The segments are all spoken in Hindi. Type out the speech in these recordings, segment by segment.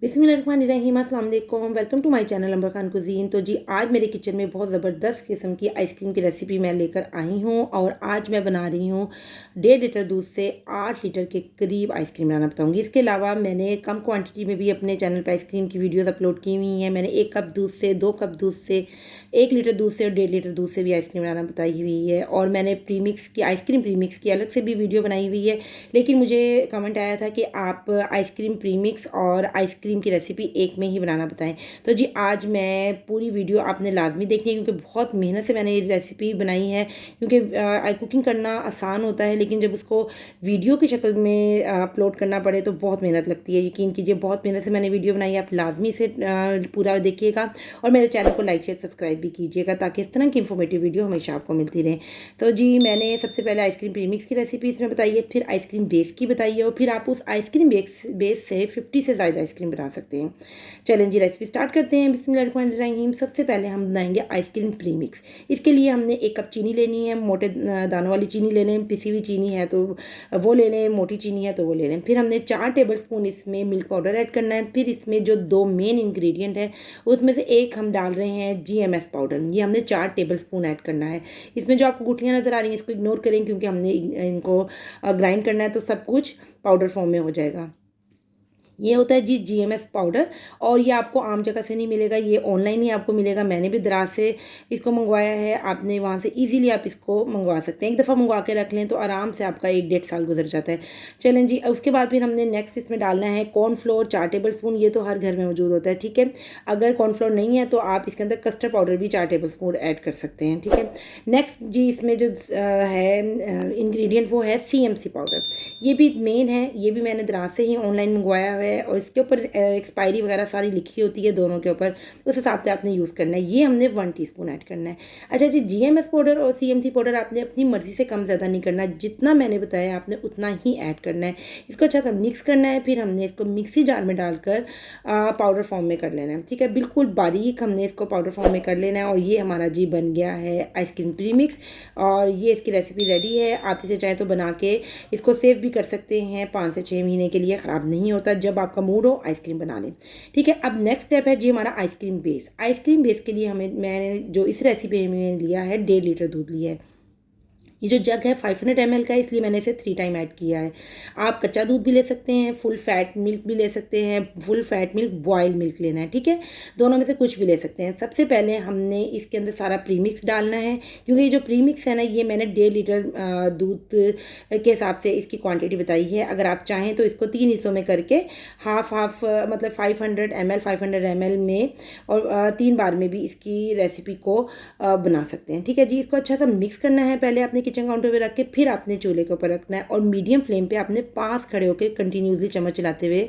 बिस्मिल्लाहिर्रहमानिर्रहीम, अस्सलाम वालेकुम। Welcome to my channel Amber Khan cuisine. तो जी आज मेरे किचन में बहुत ज़बरदस्त किस्म की आइसक्रीम की रेसिपी मैं लेकर आई हूँ और आज मैं बना रही हूँ 1.5 लीटर दूध से 8 लीटर के करीब आइसक्रीम बनाना बताऊँगी। इसके अलावा मैंने कम क्वांटिटी में भी अपने चैनल पर आइसक्रीम की वीडियोज़ अपलोड की हुई हैं। मैंने 1 कप दूध से, 2 कप दूध से, 1 लीटर दूध से और 1.5 लीटर दूध से भी आइसक्रीम बनाना बताई हुई है। और मैंने प्रीमिक्स की आइसक्रीम प्रीमिक्स की अलग से भी वीडियो बनाई हुई है, लेकिन मुझे कमेंट आया था कि आप आइसक्रीम प्रीमिक्स और आइसक्रीम की रेसिपी एक में ही बनाना बताएं। तो जी आज मैं पूरी वीडियो आपने लाजमी देखनी है, क्योंकि बहुत मेहनत से मैंने ये रेसिपी बनाई है। क्योंकि कुकिंग करना आसान होता है, लेकिन जब उसको वीडियो की शक्ल में अपलोड करना पड़े तो बहुत मेहनत लगती है। यकीन कीजिए बहुत मेहनत से मैंने वीडियो बनाई है। आप लाजमी से पूरा देखिएगा और मेरे चैनल को लाइक शेयर सब्सक्राइब भी कीजिएगा, ताकि इस तरह की इंफॉर्मेटिव वीडियो हमेशा आपको मिलती रहे। तो जी मैंने सबसे पहले आइसक्रीम प्रीमिक्स की रेसिपी इसमें बताई है, फिर आइसक्रीम बेस की बताई है, और फिर आप उस आइसक्रीम बेस से 50 से ज़्यादा आइसक्रीम बना सकते हैं। चलें जी रेसिपी स्टार्ट करते हैं। बिस्मिल्लाहिर्रहमानिर्रहीम। सबसे पहले हम बनाएंगे आइसक्रीम प्रीमिक्स। इसके लिए हमने 1 कप चीनी लेनी है। मोटे दानों वाली चीनी ले लें, पिसी हुई चीनी है तो वो ले लें, मोटी चीनी है तो वो ले लें। फिर हमने 4 टेबल स्पून इसमें मिल्क पाउडर ऐड करना है। फिर इसमें जो 2 मेन इंग्रेडिएंट है उसमें से एक हम डाल रहे हैं GMS पाउडर। ये हमने 4 टेबल स्पून ऐड करना है। इसमें जो आपको गुठलियाँ नज़र आ रही हैं इसको इग्नोर करें, क्योंकि हमने इनको ग्राइंड करना है तो सब कुछ पाउडर फॉर्म में हो जाएगा। ये होता है जी GMS पाउडर, और ये आपको आम जगह से नहीं मिलेगा, ये ऑनलाइन ही आपको मिलेगा। मैंने भी दराज से इसको मंगवाया है, आपने वहाँ से इजीली आप इसको मंगवा सकते हैं। एक दफ़ा मंगवा के रख लें तो आराम से आपका 1-1.5 साल गुजर जाता है। चलें जी, उसके बाद फिर हमने नेक्स्ट इसमें डालना है कॉर्नफ्लोर 4 टेबल स्पून। ये तो हर घर में मौजूद होता है, ठीक है। अगर कॉर्नफ्लोर नहीं है तो आप इसके अंदर कस्टर्ड पाउडर भी 4 टेबल स्पून ऐड कर सकते हैं, ठीक है। नेक्स्ट जी इसमें जो है इंग्रेडिएंट वो है CMC पाउडर। ये भी मेन है, ये भी मैंने दराज से ही ऑनलाइन मंगवाया हुआ है, और इसके ऊपर एक्सपायरी वगैरह सारी लिखी होती है दोनों के ऊपर। उस हिसाब से आपने यूज़ करना है। ये हमने 1 टीस्पून ऐड करना है। अच्छा जी, GMS पाउडर और CMC पाउडर आपने अपनी मर्ज़ी से कम ज़्यादा नहीं करना, जितना मैंने बताया आपने उतना ही ऐड करना है। इसको अच्छा सा मिक्स करना है। फिर हमने इसको मिक्सी जार में डालकर पाउडर फॉर्म में कर लेना है, ठीक है। बिल्कुल बारीक हमने इसको पाउडर फॉर्म में कर लेना है। और ये हमारा जी बन गया है आइसक्रीम प्रीमिक्स, और ये इसकी रेसिपी रेडी है। आप इसे चाहे तो बना के इसको सेव भी कर सकते हैं 5 से 6 महीने के लिए, ख़राब नहीं होता। जब आपका मूड हो आइसक्रीम बना लें, ठीक है। अब नेक्स्ट स्टेप है जी हमारा आइसक्रीम बेस। आइसक्रीम बेस के लिए मैंने जो इस रेसिपी में लिया है 1.5 लीटर दूध लिया है। ये जो जग है 500 ml का है, इसलिए मैंने इसे 3 टाइम ऐड किया है। आप कच्चा दूध भी ले सकते हैं, फुल फैट मिल्क भी ले सकते हैं। Full fat milk boil milk लेना है, ठीक है। दोनों में से कुछ भी ले सकते हैं। सबसे पहले हमने इसके अंदर सारा प्रीमिक्स डालना है, क्योंकि ये जो प्रीमिक्स है ना, ये मैंने 1.5 लीटर दूध के हिसाब से इसकी क्वांटिटी बताई है। अगर आप चाहें तो इसको 3 हिस्सों में करके हाफ हाफ मतलब 500 ml में, और 3 बार में भी इसकी रेसिपी को बना सकते हैं, ठीक है जी। इसको अच्छा सा मिक्स करना है पहले आपने किचन काउंटर पे रख के, फिर आपने चूल्हे के ऊपर रखना है, और मीडियम फ्लेम पे आपने पास खड़े होकर कंटिन्यूसली चम्मच चलाते हुए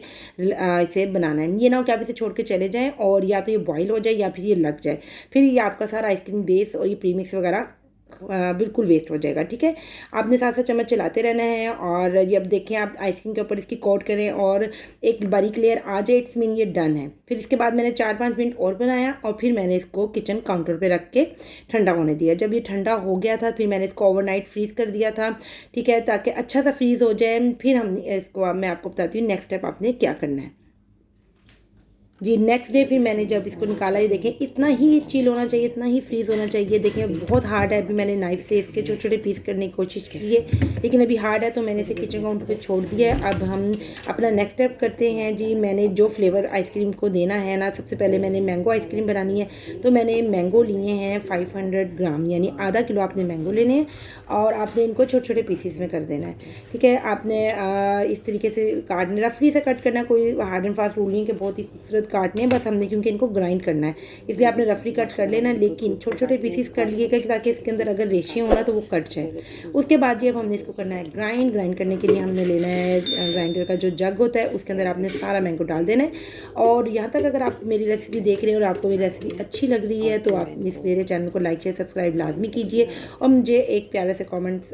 इसे बनाना है। ये ना हो कि आप इसे छोड़ के चले जाएं और या तो ये बॉईल हो जाए या फिर ये लग जाए, फिर ये आपका सारा आइसक्रीम बेस और ये प्रीमिक्स वगैरह बिल्कुल वेस्ट हो जाएगा, ठीक है। आपने साथ साथ चम्मच चलाते रहना है। और ये अब देखें, आप आइसक्रीम के ऊपर इसकी कोट करें और एक बारीक लेयर आ जाए, इट्स मीन ये डन है। फिर इसके बाद मैंने 4-5 मिनट और बनाया, और फिर मैंने इसको किचन काउंटर पे रख के ठंडा होने दिया। जब ये ठंडा हो गया था फिर मैंने इसको ओवरनाइट फ्रीज़ कर दिया था, ठीक है, ताकि अच्छा सा फ्रीज़ हो जाए। फिर हमने इसको, मैं आपको बताती हूँ नेक्स्ट स्टेप आपने क्या करना है जी। नेक्स्ट डे फिर मैंने जब इसको निकाला, ये देखें इतना ही चिल होना चाहिए, इतना ही फ्रीज़ होना चाहिए। देखें बहुत हार्ड है। अभी मैंने नाइफ से इसके छोटे छोटे पीस करने की कोशिश की है, लेकिन अभी हार्ड है, तो मैंने इसे किचन काउंटर पे छोड़ दिया है। अब हम अपना नेक्स्ट स्टेप करते हैं जी। मैंने जो फ्लेवर आइसक्रीम को देना है ना, सबसे पहले मैंने मैंगो आइसक्रीम बनानी है, तो मैंने मैंगो लिए हैं 500 ग्राम, यानी आधा किलो आपने मैंगो लेने हैं, और आपने इनको छोटे छोटे पीसीस में कर देना है, ठीक है। आपने इस तरीके से काटने, रफली से कट करना, कोई हार्ड एंड फास्ट रूल नहीं कि बहुत ही खूबसूरत काटने हैं, बस हमने क्योंकि इनको ग्राइंड करना है इसलिए आपने रफली कट कर लेना, लेकिन छोटे छोटे पीसीस कर लिएगा ताकि इसके अंदर अगर रेशे होना तो वो कट जाए। उसके बाद जी अब हमने इसको करना है ग्राइंड करने के लिए हमने लेना है ग्राइंडर का जो जग होता है, उसके अंदर आपने सारा मैंगो डाल देना है। और यहाँ तक अगर आप मेरी रेसिपी देख रहे हैं और आपको मेरी रेसिपी अच्छी लग रही है तो आप इस मेरे चैनल को लाइक शेयर सब्सक्राइब लाजमी कीजिए, और मुझे एक प्यारे से कमेंट्स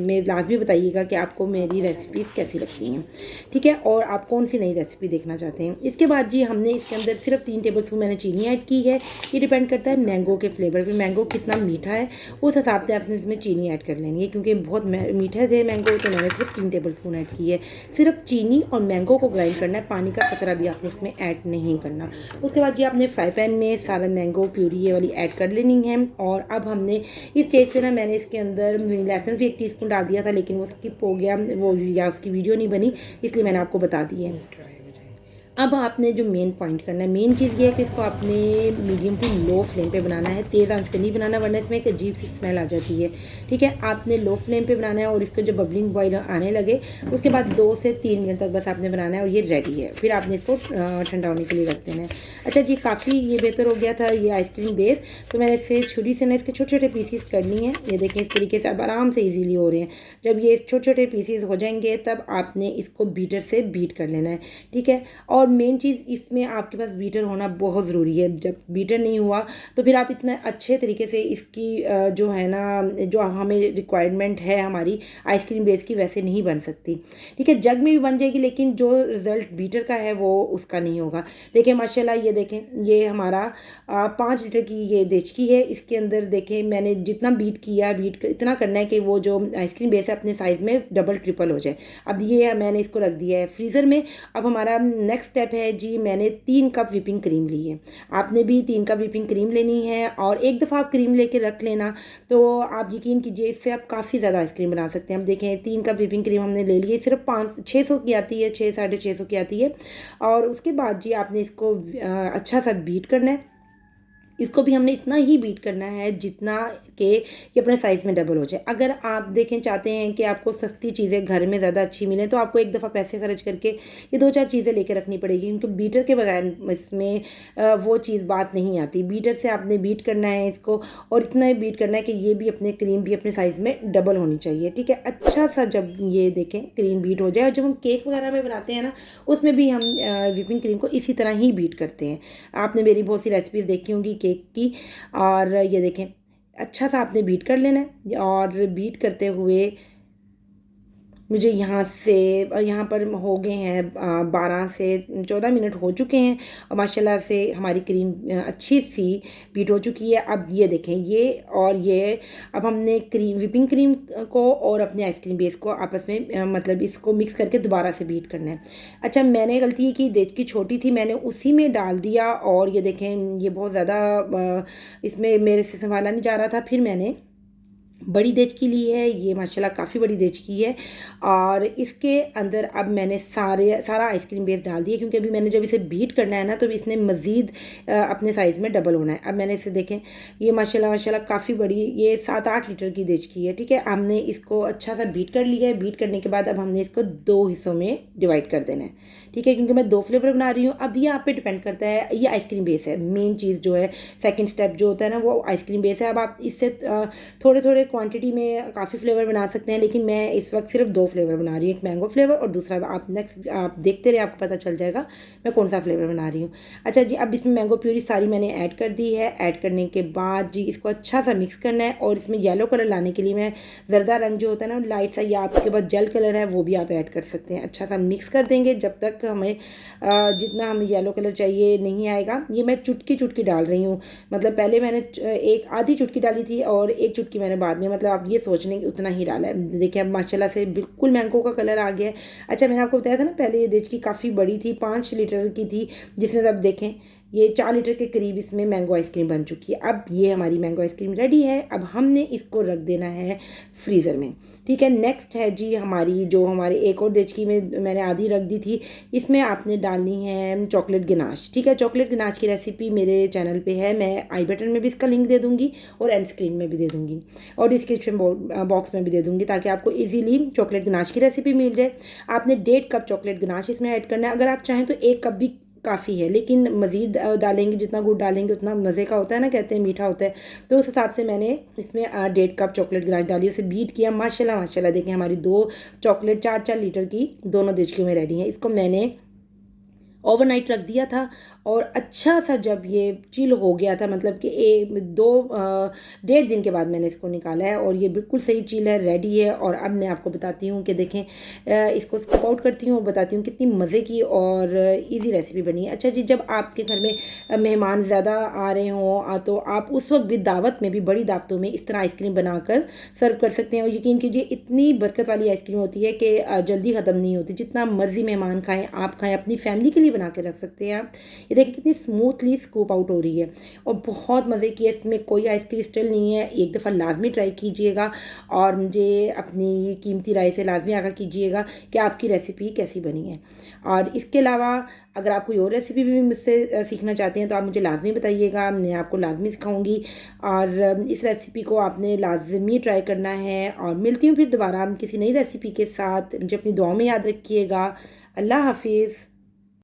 में लाजमी बताइएगा कि आपको मेरी रेसिपीज़ कैसी लगती हैं, ठीक है, और आप कौन सी नई रेसिपी देखना चाहते हैं। इसके बाद जी हमने इसके अंदर सिर्फ 3 टेबलस्पून मैंने चीनी ऐड की है। ये डिपेंड करता है मैंगो के फ्लेवर पे, मैंगो कितना मीठा है उस हिसाब से आपने इसमें चीनी ऐड कर लेनी है। क्योंकि बहुत मीठे थे मैंगो तो मैंने सिर्फ 3 टेबलस्पून ऐड की है। सिर्फ चीनी और मैंगो को ग्राइंड करना है, पानी का कतरा भी आपने इसमें ऐड नहीं करना। उसके बाद ये आपने फ्राई पैन में सारा मैंगो प्यूरी ये वाली ऐड कर लेनी है। और अब हमने इस स्टेज पे ना मैंने इसके अंदर वनीला एसेंस भी 1 टीस्पून डाल दिया था, लेकिन वो स्किप हो गया, वो या उसकी वीडियो नहीं बनी, इसलिए मैंने आपको बता दी है। अब आपने जो मेन पॉइंट करना है, मेन चीज़ ये है कि इसको आपने मीडियम टू लो फ्लेम पे बनाना है, तेज़ आंच पे नहीं बनाना, वरना इसमें एक अजीब सी स्मेल आ जाती है। ठीक है, आपने लो फ्लेम पे बनाना है और इसको जब बबलिंग बॉयल आने लगे उसके बाद 2 से 3 मिनट तक बस आपने बनाना है और ये रेडी है। फिर आपने इसको ठंडा होने के लिए रख देना है। अच्छा जी, काफ़ी ये बेहतर हो गया था ये आइसक्रीम बेस, तो मैंने इसे छुरी से ना इसके छोटे छोटे पीसीस कर लिए हैं। ये देखें, इस तरीके से अब आराम से ईजीली हो रहे हैं। जब ये छोटे छोटे पीसीस हो जाएंगे तब आपने इसको बीटर से बीट कर लेना है। ठीक है, और मेन चीज़ इसमें आपके पास बीटर होना बहुत ज़रूरी है। जब बीटर नहीं हुआ तो फिर आप इतना अच्छे तरीके से इसकी जो है ना, जो हमें रिक्वायरमेंट है हमारी आइसक्रीम बेस की, वैसे नहीं बन सकती। ठीक है, जग में भी बन जाएगी लेकिन जो रिज़ल्ट बीटर का है वो उसका नहीं होगा। देखें माशाल्लाह, ये देखें, ये हमारा 5 लीटर की ये देचकी है। इसके अंदर देखें मैंने जितना बीट किया, इतना करना है कि वो जो आइसक्रीम बेस है अपने साइज़ में डबल ट्रिपल हो जाए। अब ये मैंने इसको रख दिया है फ्रीज़र में। अब हमारा नेक्स्ट स्टेप है जी, मैंने 3 कप व्हिपिंग क्रीम ली है। आपने भी 3 कप व्हिपिंग क्रीम लेनी है और एक दफ़ा आप क्रीम लेके रख लेना तो आप यकीन कीजिए इससे आप काफ़ी ज़्यादा आइसक्रीम बना सकते हैं। अब देखें 3 कप व्हिपिंग क्रीम हमने ले ली है, सिर्फ 600 की आती है, 600-650 की आती है। और उसके बाद जी आपने इसको अच्छा सा बीट करना है। इसको भी हमने इतना ही बीट करना है जितना कि ये अपने साइज़ में डबल हो जाए। अगर आप देखें चाहते हैं कि आपको सस्ती चीज़ें घर में ज़्यादा अच्छी मिलें तो आपको एक दफ़ा पैसे खर्च करके ये 2-4 चीज़ें लेकर रखनी पड़ेगी, क्योंकि बीटर के बगैर इसमें वो चीज़ बात नहीं आती। बीटर से आपने बीट करना है इसको और इतना ही बीट करना है कि ये भी अपने क्रीम भी अपने साइज़ में डबल होनी चाहिए। ठीक है, अच्छा सा जब ये देखें क्रीम बीट हो जाए, और जब हम केक वगैरह में बनाते हैं ना उसमें भी हम व्हिपिंग क्रीम को इसी तरह ही बीट करते हैं। आपने मेरी बहुत सी रेसिपीज़ देखी होंगी केक की। और ये देखें अच्छा सा आपने बीट कर लेना है। और बीट करते हुए मुझे यहाँ से यहाँ पर हो गए हैं 12 से 14 मिनट हो चुके हैं और माशाल्लाह से हमारी क्रीम अच्छी सी बीट हो चुकी है। अब ये देखें, ये और ये अब हमने व्हिपिंग क्रीम को और अपने आइसक्रीम बेस को आपस में मतलब इसको मिक्स करके दोबारा से बीट करना है। अच्छा, मैंने गलती की, देचकी छोटी थी, मैंने उसी में डाल दिया और ये देखें ये बहुत ज़्यादा इसमें मेरे से संभाला नहीं जा रहा था। फिर मैंने बड़ी देचकी ली है, ये माशाल्लाह काफ़ी बड़ी देचकी है। और इसके अंदर अब मैंने सारा आइसक्रीम बेस डाल दिया, क्योंकि अभी मैंने जब इसे बीट करना है ना तो इसने मज़ीद अपने साइज़ में डबल होना है। अब मैंने इसे देखें, ये माशाल्लाह काफ़ी बड़ी, ये 7-8 लीटर की देचकी है। ठीक है, हमने इसको अच्छा सा बीट कर लिया है। बीट करने के बाद अब हमने इसको 2 हिस्सों में डिवाइड कर देना है। ठीक है, क्योंकि मैं 2 फ्लेवर बना रही हूँ। अब ये आप पे डिपेंड करता है, ये आइसक्रीम बेस है। मेन चीज़ जो है, सेकेंड स्टेप जो होता है ना, वो आइसक्रीम बेस है। अब आप इससे थोड़े थोड़े क्वांटिटी में काफ़ी फ्लेवर बना सकते हैं, लेकिन मैं इस वक्त सिर्फ 2 फ्लेवर बना रही हूँ, एक मैंगो फ्लेवर और दूसरा आप नेक्स्ट आप देखते रहे, आपको पता चल जाएगा मैं कौन सा फ्लेवर बना रही हूँ। अच्छा जी, अब इसमें मैंगो प्यूरी सारी मैंने ऐड कर दी है। ऐड करने के बाद जी इसको अच्छा सा मिक्स करना है और इसमें येलो कलर लाने के लिए मैं जर्दा रंग जो होता है ना, लाइट सा, या आपके पास जेल कलर है वो भी आप ऐड कर सकते हैं। अच्छा सा मिक्स कर देंगे जब तक हमें जितना हमें येलो कलर चाहिए नहीं आएगा। ये मैं चुटकी चुटकी डाल रही हूँ, मतलब पहले मैंने एक आधी चुटकी डाली थी और एक चुटकी मैंने बाद में, मतलब आप ये सोच लें कि उतना ही डाला है। देखिए अब माशाल्लाह से बिल्कुल मैंगो का कलर आ गया है। अच्छा, मैंने आपको बताया था ना पहले ये देचकी काफ़ी बड़ी थी, 5 लीटर की थी, जिसमें अब देखें ये 4 लीटर के करीब इसमें मैंगो आइसक्रीम बन चुकी है। अब ये हमारी मैंगो आइसक्रीम रेडी है। अब हमने इसको रख देना है फ्रीज़र में। ठीक है, नेक्स्ट है जी हमारी जो हमारे एक और देचकी में मैंने आधी रख दी थी, इसमें आपने डालनी है चॉकलेट गनाश। ठीक है, चॉकलेट गनाश की रेसिपी मेरे चैनल पे है, मैं आई बटन में भी इसका लिंक दे दूँगी और एंड स्क्रीन में भी दे दूँगी और डिस्क्रिप्शन बॉक्स में भी दे दूँगी, ताकि आपको ईजिली चॉकलेट गनाश की रेसिपी मिल जाए। आपने 1.5 कप चॉकलेट गनाश इसमें ऐड करना है। अगर आप चाहें तो 1 कप भी काफ़ी है, लेकिन मज़ीद डालेंगे, जितना गुड़ डालेंगे उतना मज़े का होता है ना, कहते हैं मीठा होता है, तो उस हिसाब से मैंने इसमें 1.5 कप चॉकलेट गनाश डाली, उसे बीट किया। माशाल्लाह देखें हमारी 2 चॉकलेट 4-4 लीटर की दोनों देचकियों में रेडी हैं। इसको मैंने ओवरनाइट रख दिया था और अच्छा सा जब ये चिल हो गया था, मतलब कि 1-2 1.5 दिन के बाद मैंने इसको निकाला है और ये बिल्कुल सही चिल है, रेडी है। और अब मैं आपको बताती हूँ कि देखें, इसको स्कूप आउट करती हूँ और बताती हूँ कितनी मज़े की और इजी रेसिपी बनी है। अच्छा जी, जब आपके घर में मेहमान ज़्यादा आ रहे हों तो आप उस वक्त भी दावत में भी, बड़ी दावतों में इस तरह आइसक्रीम बनाकर सर्व कर सकते हैं। और यकीन कीजिए इतनी बरकत वाली आइसक्रीम होती है कि जल्दी ख़त्म नहीं होती। जितना मर्ज़ी मेहमान खाएं, आप खाएं, अपनी फैमिली के लिए बना के रख सकते हैं आप। ये देखिए कितनी स्मूथली स्कूप आउट हो रही है और बहुत मज़े की है। इसमें कोई आइस क्रिस्टल नहीं है। एक दफ़ा लाजमी ट्राई कीजिएगा और मुझे अपनी कीमती राय से लाजमी आगाह कीजिएगा कि आपकी रेसिपी कैसी बनी है। और इसके अलावा अगर आप कोई और रेसिपी भी मुझसे सीखना चाहते हैं तो आप मुझे लाजमी बताइएगा, मैं आपको लाजमी सिखाऊंगी। और इस रेसिपी को आपने लाजमी ट्राई करना है। और मिलती हूँ फिर दोबारा किसी नई रेसिपी के साथ। मुझे अपनी दुआ में याद रखिएगा। अल्लाह हाफिज़।